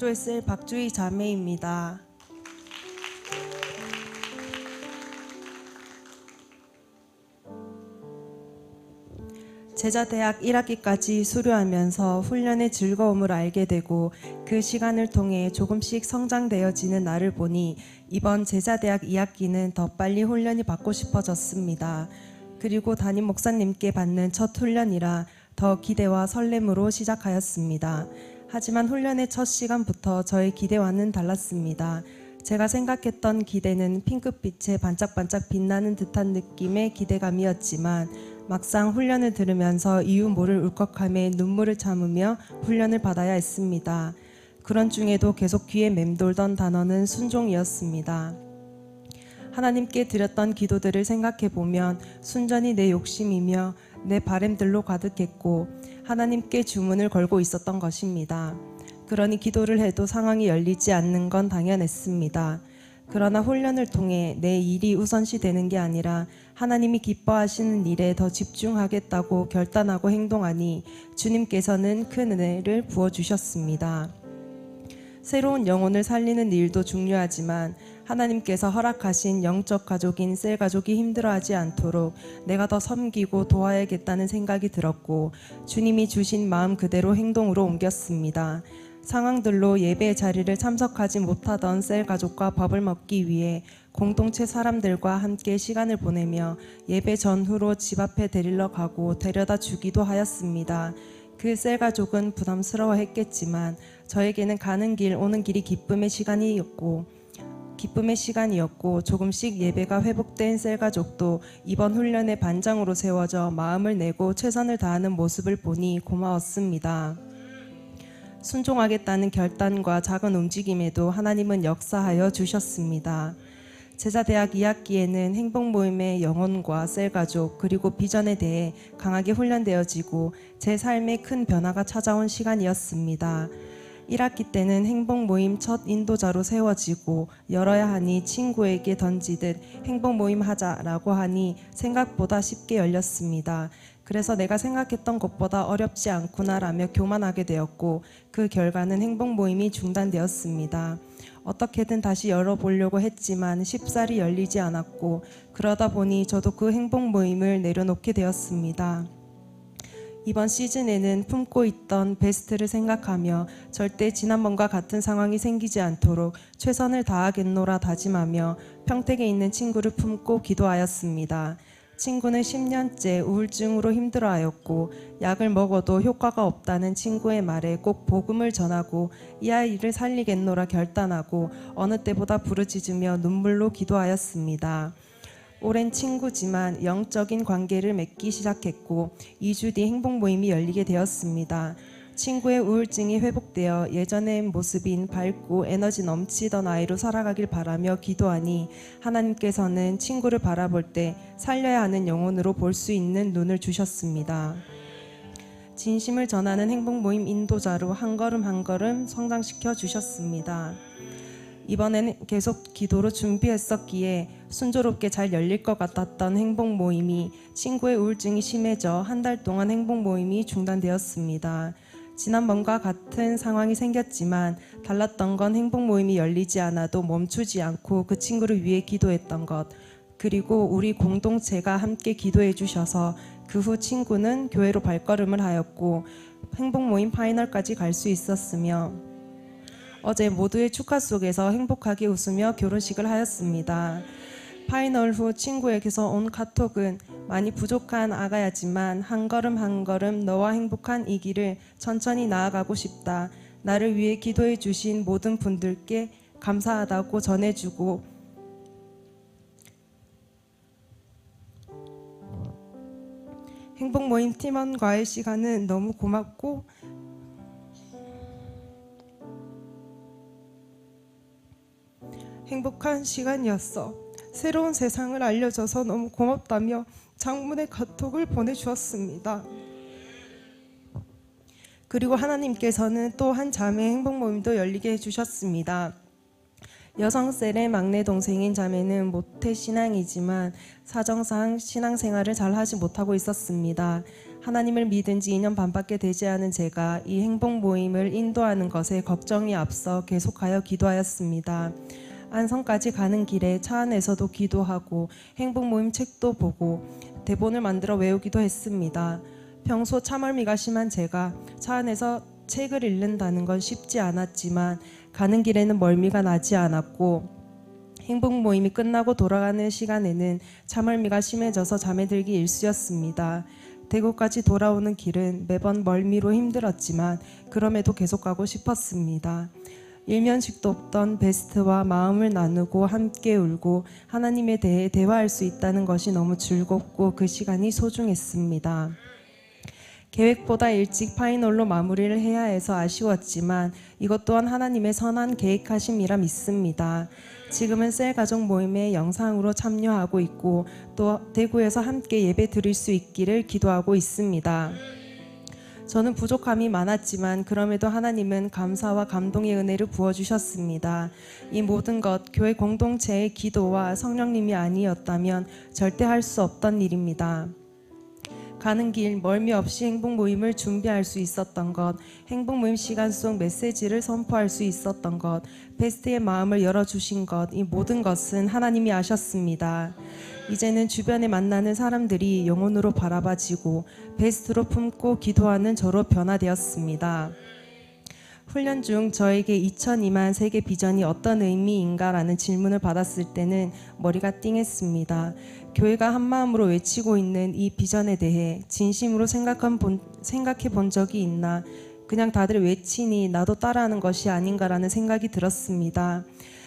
창조의 셀 박주희 자매입니다. 제자대학 1학기까지 수료하면서 훈련의 즐거움을 알게 되고 그 시간을 통해 조금씩 성장되어지는 나를 보니 이번 제자대학 2학기는 더 빨리 훈련이 받고 싶어졌습니다. 그리고 담임 목사님께 받는 첫 훈련이라 더 기대와 설렘으로 시작하였습니다. 하지만 훈련의 첫 시간부터 저의 기대와는 달랐습니다. 제가 생각했던 기대는 핑크빛에 반짝반짝 빛나는 듯한 느낌의 기대감이었지만 막상 훈련을 들으면서 이유 모를 울컥함에 눈물을 참으며 훈련을 받아야 했습니다. 그런 중에도 계속 귀에 맴돌던 단어는 순종이었습니다. 하나님께 드렸던 기도들을 생각해보면 순전히 내 욕심이며 내 바램들로 가득했고 하나님께 주문을 걸고 있었던 것입니다. 그러니 기도를 해도 상황이 열리지 않는 건 당연했습니다. 그러나 훈련을 통해 내 일이 우선시 되는 게 아니라 하나님이 기뻐하시는 일에 더 집중하겠다고 결단하고 행동하니 주님께서는 큰 은혜를 부어주셨습니다. 새로운 영혼을 살리는 일도 중요하지만 하나님께서 허락하신 영적 가족인 셀 가족이 힘들어하지 않도록 내가 더 섬기고 도와야겠다는 생각이 들었고 주님이 주신 마음 그대로 행동으로 옮겼습니다. 상황들로 예배의 자리를 참석하지 못하던 셀 가족과 밥을 먹기 위해 공동체 사람들과 함께 시간을 보내며 예배 전후로 집 앞에 데리러 가고 데려다 주기도 하였습니다. 그 셀 가족은 부담스러워했겠지만 저에게는 가는 길 오는 길이 기쁨의 시간이었고 조금씩 예배가 회복된 셀 가족도 이번 훈련의 반장으로 세워져 마음을 내고 최선을 다하는 모습을 보니 고마웠습니다. 순종하겠다는 결단과 작은 움직임에도 하나님은 역사하여 주셨습니다. 제자대학 2학기에는 행복모임의 영혼과 셀가족 그리고 비전에 대해 강하게 훈련되어지고 제 삶에 큰 변화가 찾아온 시간이었습니다. 1학기 때는 행복모임 첫 인도자로 세워지고 열어야 하니 친구에게 던지듯 행복모임 하자라고 하니 생각보다 쉽게 열렸습니다. 그래서 내가 생각했던 것보다 어렵지 않구나라며 교만하게 되었고 그 결과는 행복모임이 중단되었습니다. 어떻게든 다시 열어보려고 했지만 쉽사리 열리지 않았고 그러다 보니 저도 그 행복모임을 내려놓게 되었습니다. 이번 시즌에는 품고 있던 베스트를 생각하며 절대 지난번과 같은 상황이 생기지 않도록 최선을 다하겠노라 다짐하며 평택에 있는 친구를 품고 기도하였습니다. 친구는 10년째 우울증으로 힘들어하였고 약을 먹어도 효과가 없다는 친구의 말에 꼭 복음을 전하고 이 아이를 살리겠노라 결단하고 어느 때보다 부르짖으며 눈물로 기도하였습니다. 오랜 친구지만 영적인 관계를 맺기 시작했고 2주 뒤 행복모임이 열리게 되었습니다. 친구의 우울증이 회복되어 예전의 모습인 밝고 에너지 넘치던 아이로 살아가길 바라며 기도하니 하나님께서는 친구를 바라볼 때 살려야 하는 영혼으로 볼 수 있는 눈을 주셨습니다. 진심을 전하는 행복모임 인도자로 한 걸음 한 걸음 성장시켜 주셨습니다. 이번에는 계속 기도로 준비했었기에 순조롭게 잘 열릴 것 같았던 행복모임이 친구의 우울증이 심해져 한 달 동안 행복모임이 중단되었습니다. 지난번과 같은 상황이 생겼지만 달랐던 건 행복모임이 열리지 않아도 멈추지 않고 그 친구를 위해 기도했던 것 그리고 우리 공동체가 함께 기도해 주셔서 그 후 친구는 교회로 발걸음을 하였고 행복모임 파이널까지 갈 수 있었으며 어제 모두의 축하 속에서 행복하게 웃으며 결혼식을 하였습니다. 파이널 후 친구에게서 온 카톡은 많이 부족한 아가야지만 한 걸음 한 걸음 너와 행복한 이 길을 천천히 나아가고 싶다. 나를 위해 기도해 주신 모든 분들께 감사하다고 전해주고 행복모임 팀원과의 시간은 너무 고맙고 행복한 시간이었어. 새로운 세상을 알려줘서 너무 고맙다며 장문의 카톡을 보내주었습니다. 그리고 하나님께서는 또 한 자매의 행복모임도 열리게 해주셨습니다. 여성셀의 막내 동생인 자매는 모태신앙이지만 사정상 신앙생활을 잘 하지 못하고 있었습니다. 하나님을 믿은 지 2년 반밖에 되지 않은 제가 이 행복 모임을 인도하는 것에 걱정이 앞서 계속하여 기도하였습니다. 안성까지 가는 길에 차 안에서도 기도하고 행복 모임 책도 보고 대본을 만들어 외우기도 했습니다. 평소 차멀미가 심한 제가 차 안에서 책을 읽는다는 건 쉽지 않았지만 가는 길에는 멀미가 나지 않았고 행복 모임이 끝나고 돌아가는 시간에는 차멀미가 심해져서 잠에 들기 일쑤였습니다. 대구까지 돌아오는 길은 매번 멀미로 힘들었지만 그럼에도 계속 가고 싶었습니다. 일면식도 없던 베스트와 마음을 나누고 함께 울고 하나님에 대해 대화할 수 있다는 것이 너무 즐겁고 그 시간이 소중했습니다. 계획보다 일찍 파이널로 마무리를 해야 해서 아쉬웠지만 이것 또한 하나님의 선한 계획하심이라 믿습니다. 지금은 셀 가족 모임에 영상으로 참여하고 있고 또 대구에서 함께 예배 드릴 수 있기를 기도하고 있습니다. 저는 부족함이 많았지만 그럼에도 하나님은 감사와 감동의 은혜를 부어주셨습니다. 이 모든 것 교회 공동체의 기도와 성령님이 아니었다면 절대 할 수 없던 일입니다. 가는 길 멀미 없이 행복 모임을 준비할 수 있었던 것, 행복 모임 시간 속 메시지를 선포할 수 있었던 것, 베스트의 마음을 열어주신 것, 이 모든 것은 하나님이 아셨습니다. 이제는 주변에 만나는 사람들이 영혼으로 바라봐지고 베스트로 품고 기도하는 저로 변화되었습니다. 훈련 중 저에게 2002만 세계 비전이 어떤 의미인가라는 질문을 받았을 때는 머리가 띵했습니다. 교회가 한마음으로 외치고 있는 이 비전에 대해 진심으로 생각해 본 적이 있나, 그냥 다들 외치니 나도 따라하는 것이 아닌가라는 생각이 들었습니다.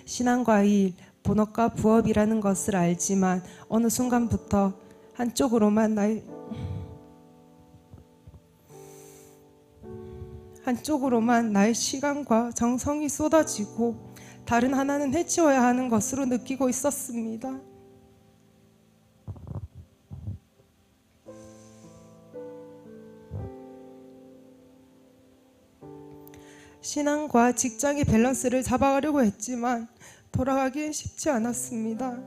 신앙과 일, 본업과 부업이라는 것을 알지만 어느 순간부터 한쪽으로만 나의 시간과 정성이 쏟아지고 다른 하나는 해치워야 하는 것으로 느끼고 있었습니다. 신앙과 직장의 밸런스를 잡아가려고 했지만 돌아가기엔 쉽지 않았습니다.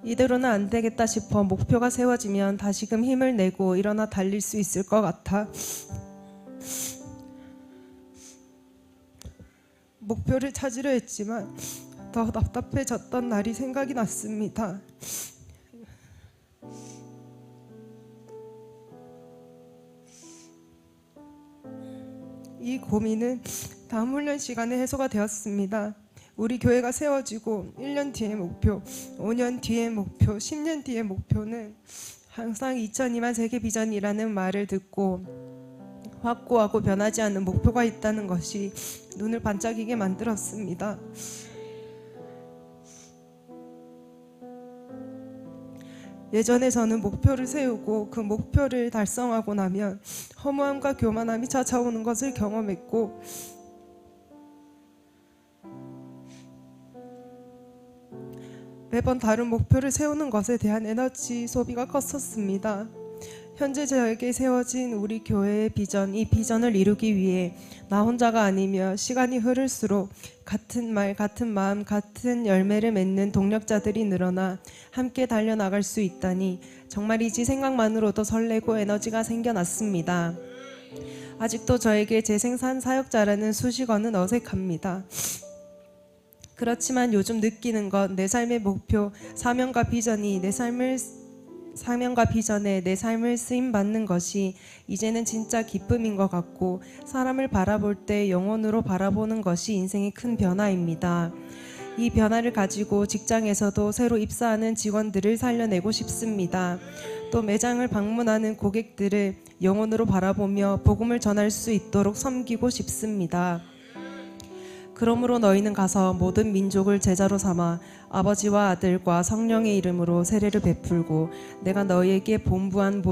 이대로는 안 되겠다 싶어 목표가 세워지면 다시금 힘을 내고 일어나 달릴 수 있을 것 같아 목표를 찾으려 했지만 더 답답해졌던 날이 생각이 났습니다. 이 고민은 다음 훈련 시간에 해소가 되었습니다. 우리 교회가 세워지고 1년 뒤의 목표, 5년 뒤의 목표, 10년 뒤의 목표는 항상 2002만 세계 비전이라는 말을 듣고 확고하고 변하지 않는 목표가 있다는 것이 눈을 반짝이게 만들었습니다. 예전에 저는 목표를 세우고 그 목표를 달성하고 나면 허무함과 교만함이 찾아오는 것을 경험했고 매번 다른 목표를 세우는 것에 대한 에너지 소비가 컸었습니다. 현재 저에게 세워진 우리 교회의 비전, 이 비전을 이루기 위해 나 혼자가 아니며 시간이 흐를수록 같은 말, 같은 마음, 같은 열매를 맺는 동력자들이 늘어나 함께 달려나갈 수 있다니 정말이지 생각만으로도 설레고 에너지가 생겨났습니다. 아직도 저에게 재생산 사역자라는 수식어는 어색합니다. 그렇지만 요즘 느끼는 건 내 삶의 목표, 사명과 비전에 내 삶을 쓰임받는 것이 이제는 진짜 기쁨인 것 같고 사람을 바라볼 때 영혼으로 바라보는 것이 인생의 큰 변화입니다. 이 변화를 가지고 직장에서도 새로 입사하는 직원들을 살려내고 싶습니다. 또 매장을 방문하는 고객들을 영혼으로 바라보며 복음을 전할 수 있도록 섬기고 싶습니다. 그러므로 너희는 가서 모든 민족을 제자로 삼아 아버지와 아들과 성령의 이름으로 세례를 베풀고 내가 너희에게 분부한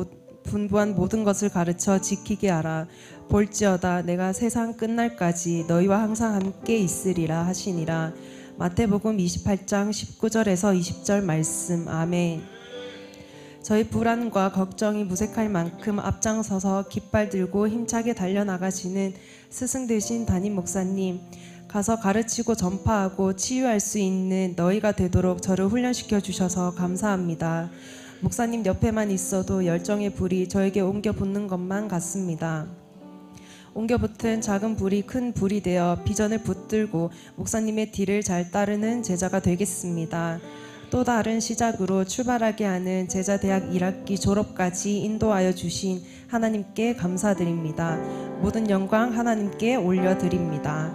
모든 것을 가르쳐 지키게 하라. 볼지어다 내가 세상 끝날까지 너희와 항상 함께 있으리라 하시니라. 마태복음 28장 19절에서 20절 말씀. 아멘. 저희 불안과 걱정이 무색할 만큼 앞장서서 깃발 들고 힘차게 달려나가시는 스승 되신 담임 목사님, 가서 가르치고 전파하고 치유할 수 있는 너희가 되도록 저를 훈련시켜 주셔서 감사합니다. 목사님 옆에만 있어도 열정의 불이 저에게 옮겨 붙는 것만 같습니다. 옮겨 붙은 작은 불이 큰 불이 되어 비전을 붙들고 목사님의 뒤를 잘 따르는 제자가 되겠습니다. 또 다른 시작으로 출발하게 하는 제자대학 1학기 졸업까지 인도하여 주신 하나님께 감사드립니다. 모든 영광 하나님께 올려드립니다.